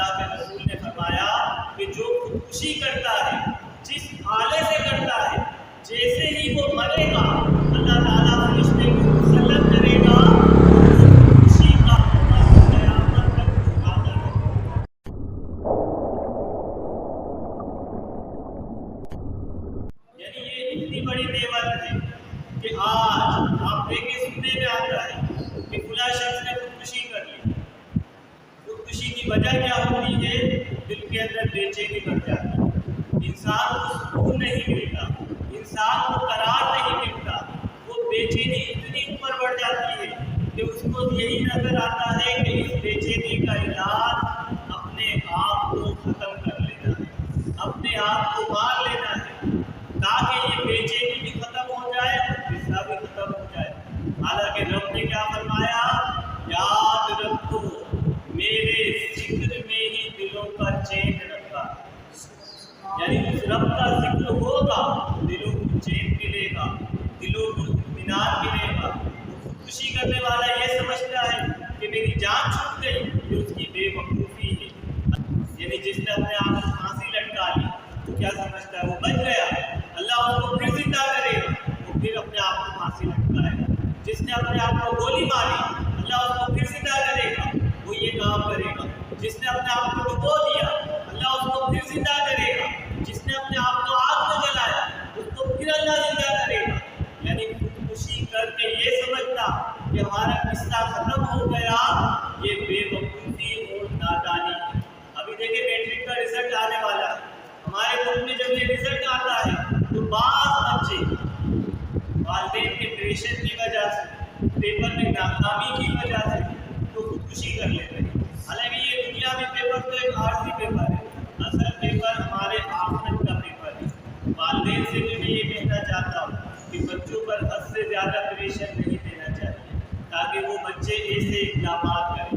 اللہ کے رسول نے فرمایا کہ جو خودکشی کرتا ہے جس آلے سے کرتا ہے جیسے ہی وہ مرے گا اللہ تعالیٰ فرشتے کو مسلط کرے گا خودکشی کا عمل قیامت تک پورا کر دے گا۔ یعنی یہ اتنی بڑی نعمت ہے کہ آج آپ دیکھیں سننے میں آتا ہے کہ فلاں شخص نے خودکشی کر لی۔ خودکشی کی وجہ کیا ہوتی ہے؟ دل کے اندر بے چینی بڑھ جاتی ہے، انسان کو سکون نہیں ملتا، انسان کو قرار نہیں ملتا، وہ بے چینی اتنی اوپر بڑھ جاتی ہے کہ اس کو یہی نظر آتا ہے کہ اس بے چینی کا علاج اپنے آپ کو ختم کر لینا ہے، اپنے آپ کو مار لینا ہے تاکہ یہ بے چینی بھی ختم ہو جائے اور غصہ بھی ختم ہو جائے۔ حالانکہ رب نے کیا فرمایا؟ یاد رکھو میرے ذکر میں ہی دلوں کا چین رکھا ہے۔ یعنی اس رب کا ذکر ہوگا دلوں کو چین ملے گا، دلوں کو اطمینان ملے گا۔ خودکشی کرنے والا یہ سمجھتا ہے کہ میری جان چھوٹ گئی، یہ اس کی بے وقوفی ہے۔ یعنی جس نے اپنے آپ کو پھانسی لٹکا لی تو کیا سمجھتا ہے وہ بچ گیا، اللہ اس کو پھر زندہ کرے گا، وہ پھر اپنے آپ کو پھانسی لٹکائے گا۔ جس نے اپنے آپ کو گولی ماری اللہ اس کو پھر زندہ کرے گا، وہ یہ کام کرے گا۔ جس نے اپنے آپ کو ڈبو دیا اللہ اس کو پھر زندہ کرے گا۔ جس نے اپنے آپ کو آگ میں جلایا اس کو پھر اللہ زندہ کرے گا۔ یعنی خودکشی کر کے یہ سمجھتا کہ ہمارا قصہ ختم ہو گیا، یہ بے وقوفی اور نادانی ہے۔ ابھی دیکھیں میٹرک کا رزلٹ آنے والا ہے، ہمارے ملک میں جب یہ رزلٹ آتا ہے تو بعض بچے والدین کے پریشر کی وجہ سے، پیپر میں ناکامی کی وجہ سے تو خودکشی کر لیتے ہیں۔ حالانکہ یہ دنیا میں پیپر تو ایک عارضی پیپر ہے، اصل پیپر ہمارے آخرت کا پیپر ہے۔ والدین سے بھی میں یہ کہنا چاہتا ہوں کہ بچوں پر حد سے زیادہ پریشر نہیں دینا چاہیے تاکہ وہ بچے ایسے اقدامات کریں